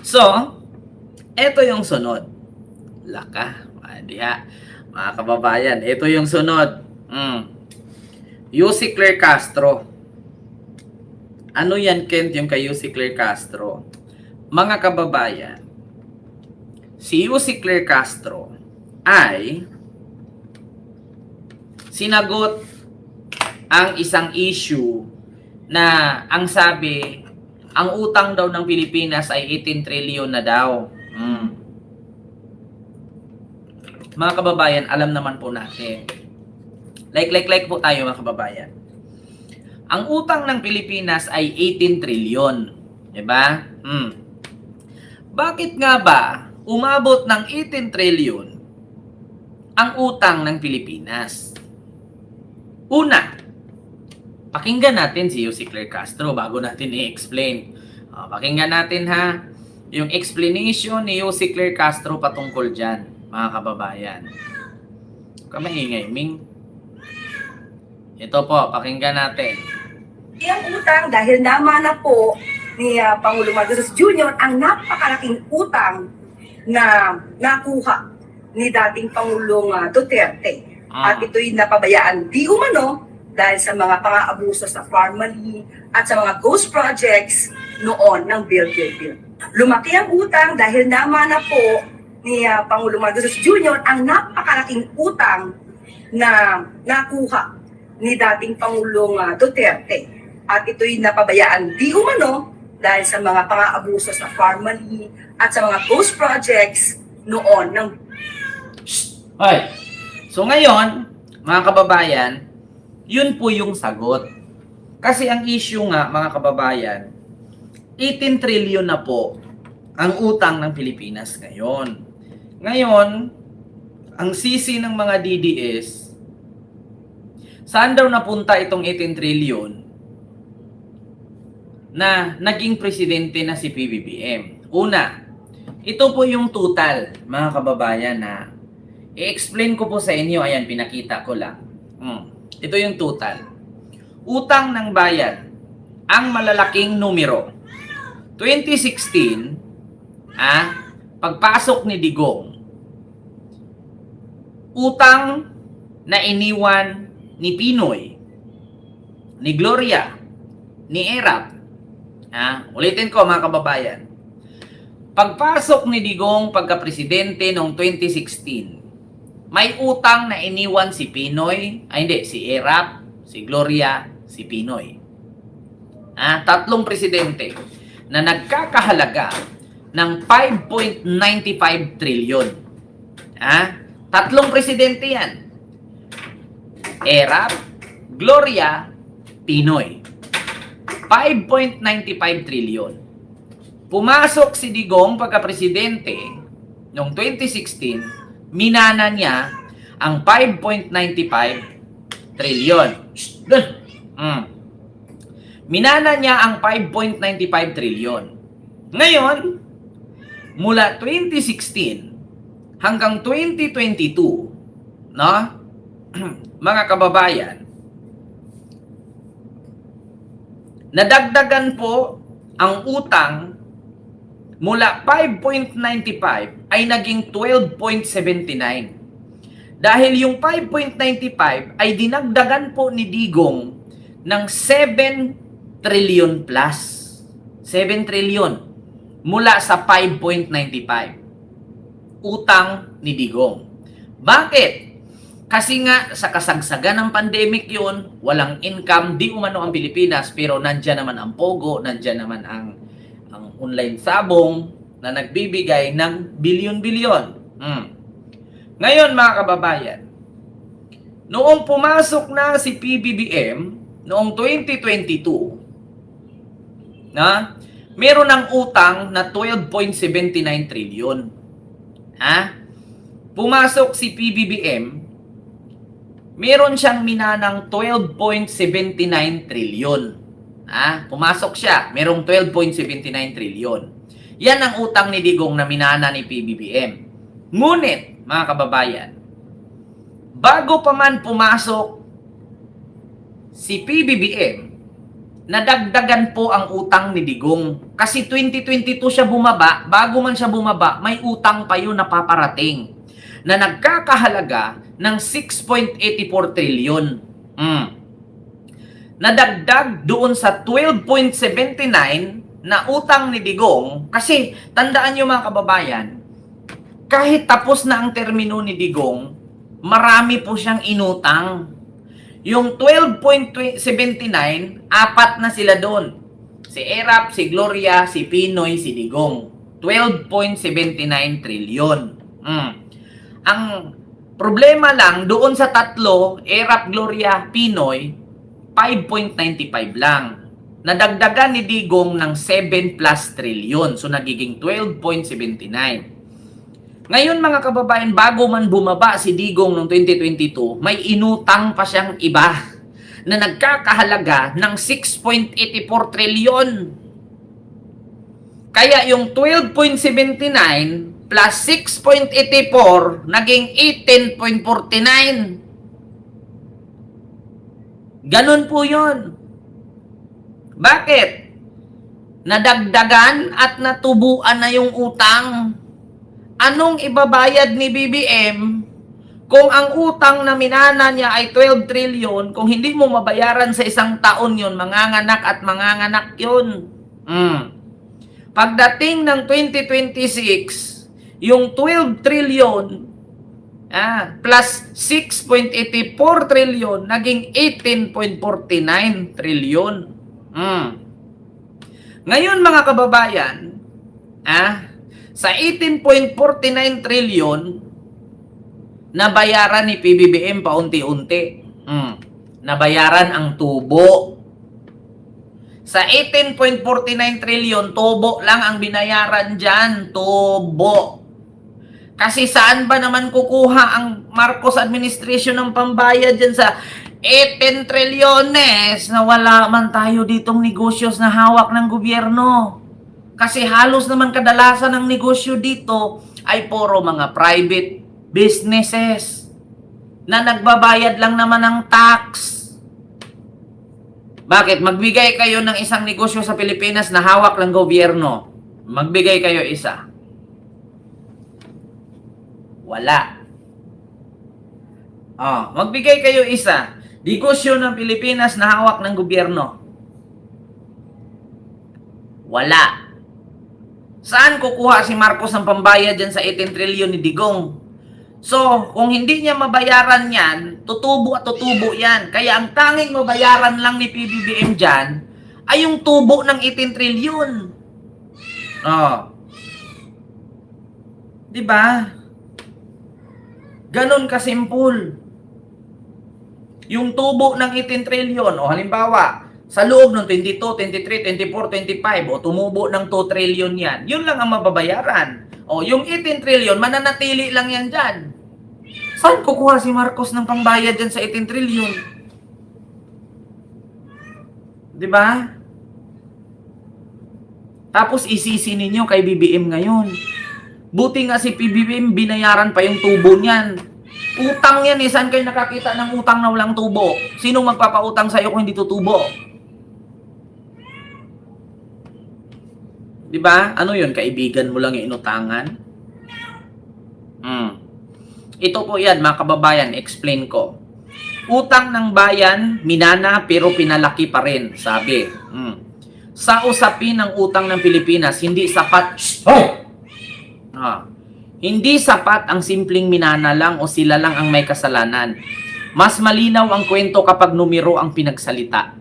So, eto yung sunod. Laka, diha. Mga kababayan, ito yung sunod. Yussi Claire Castro. Ano yan, Kent, yung kay Yussi Claire Castro? Mga kababayan, si Yussi Claire Castro ay sinagot ang isang issue na ang sabi, ang utang daw ng Pilipinas ay 18 trillion na daw. Mga kababayan, alam naman po natin. Like po tayo mga kababayan. Ang utang ng Pilipinas ay 18 trillion. Diba? Bakit nga ba umabot ng 18 trillion ang utang ng Pilipinas? Una, pakinggan natin si Yussi Claire Castro bago natin i-explain. Pakinggan natin ha, yung explanation ni Yussi Claire Castro patungkol dyan, mga kababayan. Kamaingay, Ming. Ito po, pakinggan natin. Ang utang dahil naman na po ni Pangulong Marcos Jr. ang napakalaking utang na nakuha ni dating Pangulong Duterte. At ito'y napabayaan di umano dahil sa mga pang-aabuso sa Farmally at sa mga ghost projects noon ng Build. Lumaki ang utang dahil naman na po ni Pangulong Marcos Jr. ang napakalaking utang na nakuha ni dating Pangulong Duterte. At ito'y napabayaan di umano dahil sa mga pang-aabuso sa Farmally at sa mga ghost projects noon ng... Hoy! So ngayon, mga kababayan, yun po yung sagot. Kasi ang issue nga, mga kababayan, 18 trillion na po ang utang ng Pilipinas ngayon. Ngayon, ang sisi ng mga DDS, saan daw napunta itong 18 trillion na naging presidente na si PBBM? Una, ito po yung total, mga kababayan, na i-explain ko po sa inyo. Ayan, pinakita ko lang. Ito yung total. Utang ng bayan, ang malalaking numero. 2016, pagpasok ni Digong, utang na iniwan ni Pinoy, ni Gloria, ni Erap. Ulitin ko mga kababayan. Pagpasok ni Digong pagka-presidente noong 2016, may utang na iniwan si Pinoy, si Erap, si Gloria, si Pinoy. Tatlong presidente na nagkakahalaga ng 5.95 trillion. Tatlong presidente yan. Erap, Gloria, Pinoy. 5.95 trillion. Pumasok si Digong pagka-presidente noong 2016, minana niya ang 5.95 trillion. Minana niya ang 5.95 trillion. Ngayon, mula 2016 hanggang 2022, no? Mga kababayan, nadagdagan po ang utang mula 5.95 ay naging 12.79. Dahil yung 5.95 ay dinagdagan po ni Digong ng 7 trillion plus. 7 trillion mula sa 5.95. Utang ni Digong. Bakit? Kasi nga sa kasagsagan ng pandemic yun, walang income, di umano ang Pilipinas, pero nandyan naman ang Pogo, nandyan naman ang online sabong na nagbibigay ng bilyon-bilyon. Ngayon mga kababayan, noong pumasok na si PBBM, noong 2022, meron ng utang na 12.79 trillion. Pumasok si PBBM, meron siyang minanang 12.79 trillion. Pumasok siya, merong 12.79 trillion. Yan ang utang ni Digong na minana ni PBBM. Ngunit, mga kababayan, bago pa man pumasok si PBBM, nadagdagan po ang utang ni Digong. Kasi 2022 siya bumaba, bago man siya bumaba, may utang pa yun na paparating na nagkakahalaga ng 6.84 trillion. Nadagdag doon sa 12.79 na utang ni Digong. Kasi tandaan nyo mga kababayan, kahit tapos na ang termino ni Digong, marami po siyang inutang. Yung 12.79, apat na sila doon. Si Erap, si Gloria, si Pinoy, si Digong. 12.79 trillion. Ang problema lang, doon sa tatlo, Erap, Gloria, Pinoy, 5.95 lang. Nadagdagan ni Digong ng 7 plus trillion. So, nagiging 12.79. Ngayon mga kababayan, bago man bumaba si Digong noong 2022, may inutang pa siyang iba na nagkakahalaga ng 6.84 trillion. Kaya yung 12.79 plus 6.84 naging 18.49. Ganun po yun. Bakit? Nadagdagan at natubuan na yung utang. Anong ibabayad ni BBM kung ang utang na minana niya ay 12 trillion, kung hindi mo mabayaran sa isang taon yun, manganganak at manganganak yun. Pagdating ng 2026, yung 12 trillion plus 6.84 trillion, naging 18.49 trillion. Ngayon mga kababayan, sa 18.49 trillion, nabayaran ni PBBM paunti-unti. Nabayaran ang tubo. Sa 18.49 trillion, tubo lang ang binayaran dyan. Tubo. Kasi saan ba naman kukuha ang Marcos administration ng pambayad dyan sa 18 trilyones na wala man tayo ditong negosyos na hawak ng gobyerno? Kasi halos naman kadalasan ng negosyo dito ay puro mga private businesses na nagbabayad lang naman ng tax. Bakit? Magbigay kayo ng isang negosyo sa Pilipinas na hawak ng gobyerno. Magbigay kayo isa. Wala. Magbigay kayo isa. Negosyo ng Pilipinas na hawak ng gobyerno. Wala. Saan kukuha si Marcos ng pambayad dyan sa 18 trillion ni Digong? So, kung hindi niya mabayaran yan, tutubo at tutubo yan. Kaya ang tanging mabayaran lang ni PBBM dyan ay yung tubo ng 18 trillion. Diba? Ganon kasimple. Yung tubo ng 18 trillion, halimbawa, sa loob ng 22, 23, 24, 25, tumubo ng 2 trillion yan. Yun lang ang mababayaran. Yung 18 trillion, mananatili lang yan dyan. Saan kukuha si Marcos ng pambayad dyan sa 18 trillion? Diba? Tapos isisi ninyo kay BBM ngayon. Buti nga si PBBM, binayaran pa yung tubo niyan. Utang yan Saan kayo nakakita ng utang na walang tubo? Sinong magpapautang sa'yo kung hindi tutubo? Diba? Ano yun? Kaibigan mo lang yung inutangan? Ito po yan, mga kababayan, explain ko. Utang ng bayan, minana pero pinalaki pa rin, sabi. Sa usapin ng utang ng Pilipinas, hindi sapat... Hindi sapat ang simpleng minana lang o sila lang ang may kasalanan. Mas malinaw ang kwento kapag numero ang pinagsalita.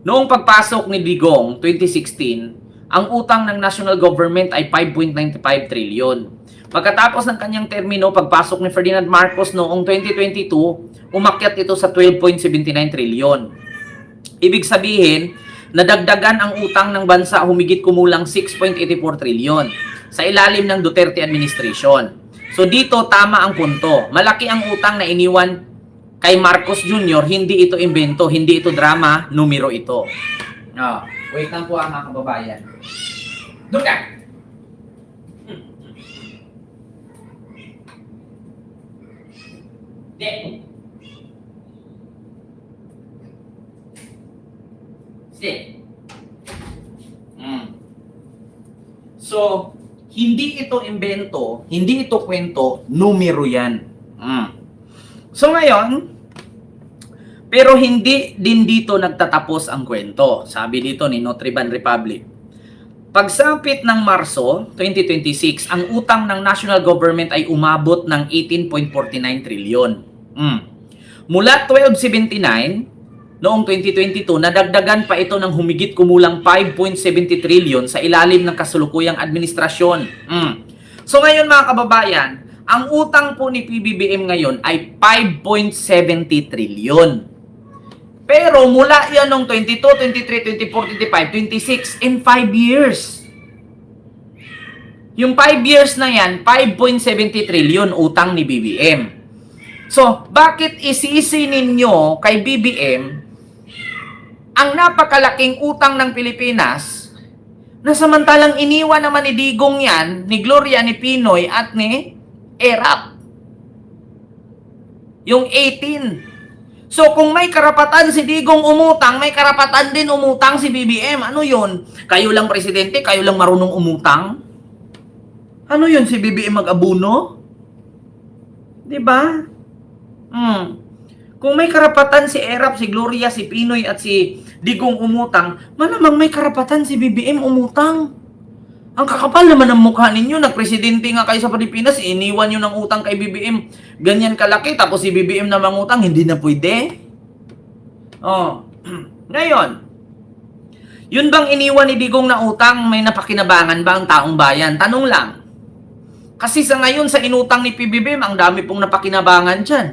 Noong pagpasok ni Digong, 2016, ang utang ng national government ay 5.95 trillion. Pagkatapos ng kanyang termino, pagpasok ni Ferdinand Marcos noong 2022, umakyat ito sa 12.79 trillion. Ibig sabihin, nadagdagan ang utang ng bansa humigit kumulang 6.84 trillion sa ilalim ng Duterte administration. So dito tama ang punto. Malaki ang utang na iniwan kay Marcos Jr., hindi ito imbento, hindi ito drama, numero ito. Wait lang po mga kababayan. Doon ka! So, hindi ito imbento, hindi ito kwento, numero yan. So ngayon, pero hindi din dito nagtatapos ang kwento. Sabi dito ni Nutriban Republic. Pagsapit ng Marso 2026, ang utang ng national government ay umabot ng 18.49 trilyon. Mula 1279, noong 2022, nadagdagan pa ito ng humigit kumulang 5.70 trilyon sa ilalim ng kasulukuyang administrasyon. So ngayon mga kababayan, ang utang po ni PBBM ngayon ay 5.70 trilyon. Pero mula yan noong 22, 23, 24, 25, 26, in 5 years. Yung 5 years na yan, 5.70 trilyon utang ni BBM. So, bakit isisi ninyo kay BBM ang napakalaking utang ng Pilipinas na samantalang iniwan naman ni Digong yan, ni Gloria, ni Pinoy at ni ERAP? Yung 18. So, kung may karapatan si Digong umutang, may karapatan din umutang si BBM. Ano yun? Kayo lang presidente, kayo lang marunong umutang? Ano yun, si BBM mag-abuno? Diba? Kung may karapatan si ERAP, si Gloria, si Pinoy at si Digong umutang, malamang may karapatan si BBM umutang. Ang kakapal naman ng mukha ninyo, nagpresidente nga kayo sa Pilipinas, iniwan nyo ng utang kay BBM, ganyan kalaki, tapos si BBM na mangutang, hindi na pwede. Ngayon, yun bang iniwan ni Digong na utang, may napakinabangan ba ang taong bayan? Tanong lang. Kasi sa ngayon, sa inutang ni PBBM, ang dami pong napakinabangan dyan.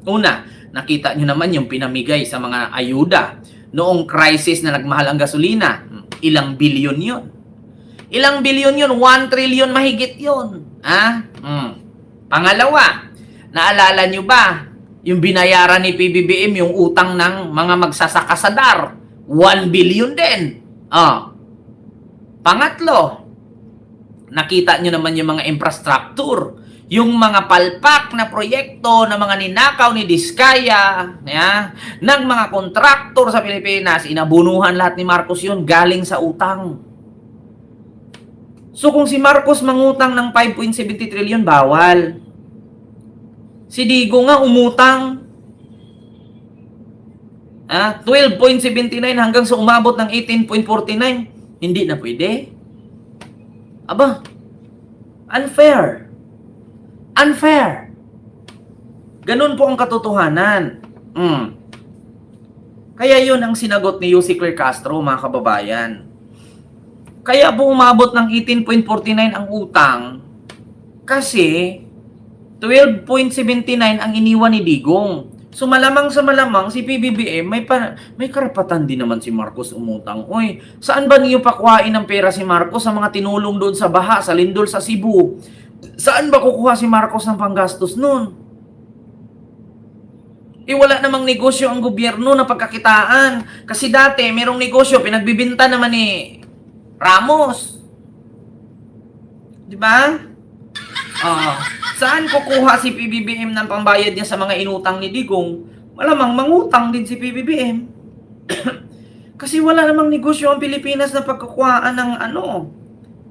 Una, nakita nyo naman yung pinamigay sa mga ayuda. Noong crisis na nagmahal ang gasolina, ilang bilyon yun. Ilang bilyon yun? 1 trillion mahigit yun. Pangalawa, naalala nyo ba yung binayaran ni PBBM yung utang ng mga magsasaka sa DAR? 1 billion din. Pangatlo, nakita nyo naman yung mga infrastructure, yung mga palpak na proyekto na mga ninakaw ni Diskaya, ng mga kontraktor sa Pilipinas, inabunuhan lahat ni Marcos yun galing sa utang. So kung si Marcos mangutang ng 5.70 trillion, bawal. Si Digo nga umutang 12.79 hanggang sa umabot ng 18.49, hindi na pwede. Aba, unfair. Unfair. Ganun po ang katotohanan. Kaya yun ang sinagot ni Yussi Claire Castro, mga kababayan. Kaya po umabot ng 18.49 ang utang kasi 12.79 ang iniwan ni Digong. So malamang sa malamang si PBBM may karapatan din naman si Marcos umutang. Oy, saan ba niyo pakuhain ng pera si Marcos sa mga tinulong doon sa baha, sa lindol sa Cebu? Saan ba kukuha si Marcos ng panggastos noon? Wala namang negosyo ang gobyerno na pagkakitaan. Kasi dati merong negosyo pinagbibinta naman ni Ramos. Di ba? Saan kukuha si PBBM ng pambayad niya sa mga inutang ni Digong? Malamang mangutang din si PBBM. Kasi wala namang negosyo ang Pilipinas na pagkukuhaan ng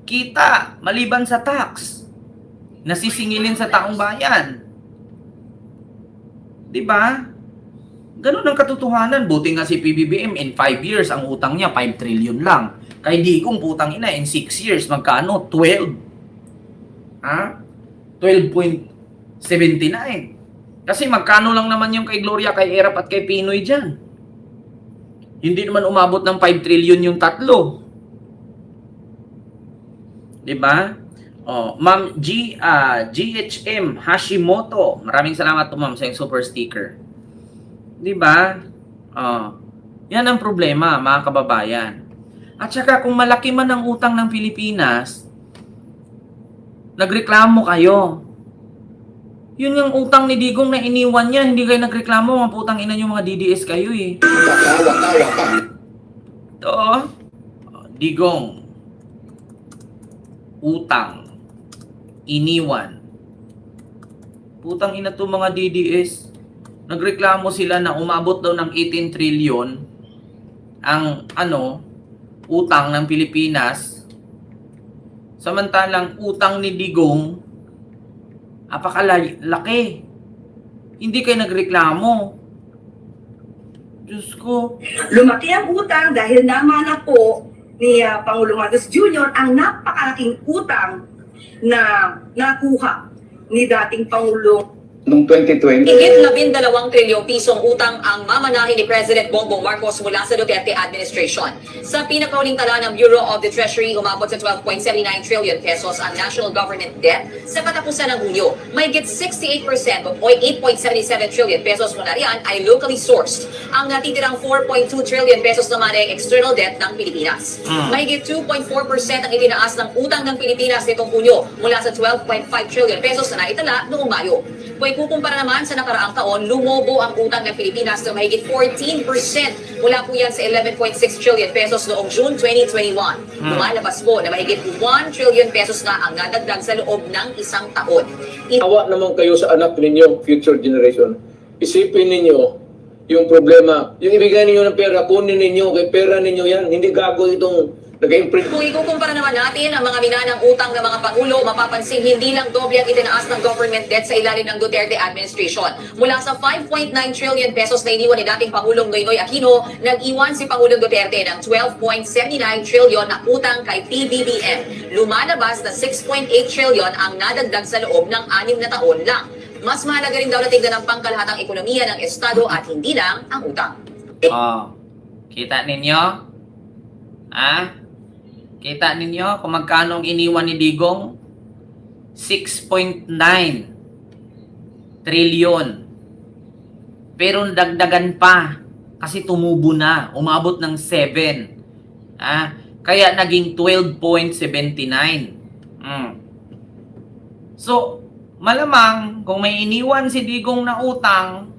kita maliban sa tax. Nasisingilin sa taong bayan. Di ba? Ganun ang katotohanan. Buti nga si PBBM in 5 years ang utang niya 5 trillion lang. Kay Digong putang ina in 6 years magkano? 12. 12.79. Kasi magkano lang naman yung kay Gloria, kay ERAP at kay Pinoy dyan. Hindi naman umabot ng 5 trillion yung tatlo. Diba? Ma'am GHM Hashimoto. Maraming salamat po ma'am sa yung super sticker. Diba? Yan ang problema mga kababayan. At saka kung malaki man ang utang ng Pilipinas, nagreklamo kayo. Yun yung utang ni Digong na iniwan niya, hindi kayo nagreklamo, mga putang ina yung mga DDS kayo eh. Ito, Digong, utang, iniwan. Putang ina to mga DDS. Nagreklamo sila na umabot daw ng 18 trillion ang utang ng Pilipinas Samantalang utang ni Digong, apakalaki. Hindi kayo nagreklamo. Diyos ko. Lumaki ang utang dahil namana po ni Pangulong Marcos Jr. ang napakalaking utang na nakuha ni dating Pangulong Noong 2020, Higit 12 trilyong pisong utang ang mamanahin ni President Bongbong Marcos mula sa Duterte administration. Sa pinakauling tala ng Bureau of the Treasury, umabot sa 12.79 trillion pesos ang national government debt sa katapusan ng Hunyo. Mahigit 68% o 8.77 trillion pesos mula riyan ay locally sourced. Ang natitirang 4.2 trillion pesos naman ay external debt ng Pilipinas. Mahigit 2.4% ang itinaas ng utang ng Pilipinas nitong Hunyo mula sa 12.5 trillion pesos na naitala noong Mayo. Kung ikukumpara naman sa nakaraang taon, lumobo ang utang ng Pilipinas na mahigit 14%. Mula po yan sa 11.6 trillion pesos noong June 2021. Lumalabas po na mahigit 1 trillion pesos na ang nadagdag sa loob ng isang taon. awa naman kayo sa anak ninyo, future generation. Isipin ninyo yung problema. Yung ibigay ninyo ng pera, kunin ninyo, kay pera ninyo yan. Hindi gago itong nag-imprint. Kung ikukumpara naman natin ang mga minanang utang ng mga Pangulo, mapapansin hindi lang doble ang itinaas ng government debt sa ilalim ng Duterte administration. Mula sa 5.9 trillion pesos na iniwan ni dating Pangulong Noynoy Aquino, nag-iwan si Pangulong Duterte ng 12.79 trillion na utang kay PBBM. Lumalabas na 6.8 trillion ang nadagdag sa loob ng 6 na taon lang. Mas mahalaga rin daw na tignan ang pangkalahatang ekonomiya ng Estado at hindi lang ang utang. Oh, kita ninyo? Kita ninyo kung magkano ang iniwan ni Digong? 6.9 trillion. Pero dagdagan pa kasi tumubo na, umabot ng 7. Kaya naging 12.79. So, malamang kung may iniwan si Digong na utang,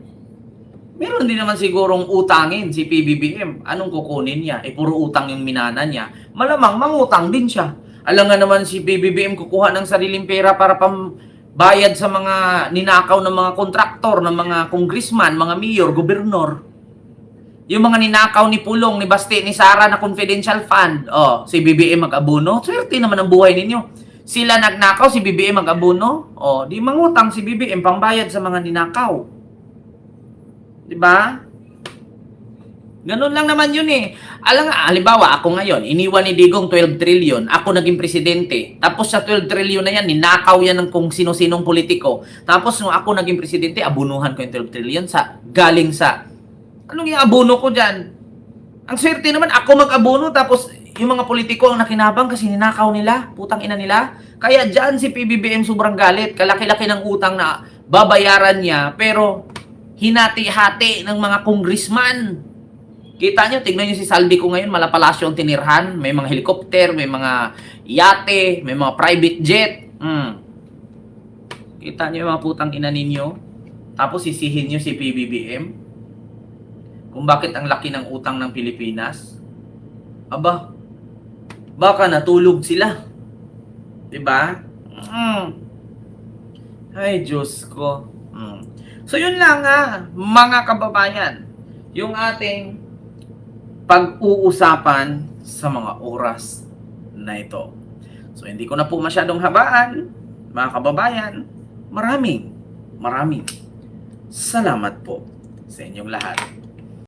meron din naman sigurong utangin si PBBM. Anong kukunin niya? Puro utang yung minana niya. Malamang mangutang din siya. Alam nga naman si PBBM kukuha ng sariling pera para pambayad sa mga ninakaw ng mga kontraktor, ng mga congressman, mga mayor, gobernador. Yung mga ninakaw ni Pulong, ni Basti, ni Sara na confidential fund. Si BBM mag-abuno. Swerte naman ang buhay ninyo. Sila nagnakaw, si BBM mag-abuno. Di mangutang si BBM pambayad sa mga ninakaw. Diba? Ganun lang naman yun eh. Alam nga, halimbawa, ako ngayon, iniwan ni Digong 12 trillion, ako naging presidente. Tapos sa 12 trillion na yan, ninakaw yan ng kung sino-sinong politiko. Tapos nung ako naging presidente, abunuhan ko yung 12 trillion galing sa, anong yung abuno ko dyan? Ang swerte naman, ako mag-abuno, tapos yung mga politiko ang nakinabang kasi ninakaw nila, putang ina nila. Kaya dyan si PBBM sobrang galit, kalaki-laki ng utang na babayaran niya, pero hinati-hati ng mga congressman. Kita nyo, tignan nyo si Saldi ko ngayon, malapalasyo ang tinirhan, may mga helicopter, may mga yate, may mga private jet. Kita nyo yung mga putang ina ninyo, tapos sisihin nyo si PBBM kung bakit ang laki ng utang ng Pilipinas. Aba, baka natulog sila. Diba? Ay, Diyos ko. So yun lang mga kababayan, yung ating pag-uusapan sa mga oras na ito. So hindi ko na po masyadong habaan, mga kababayan. Maraming salamat po sa inyong lahat.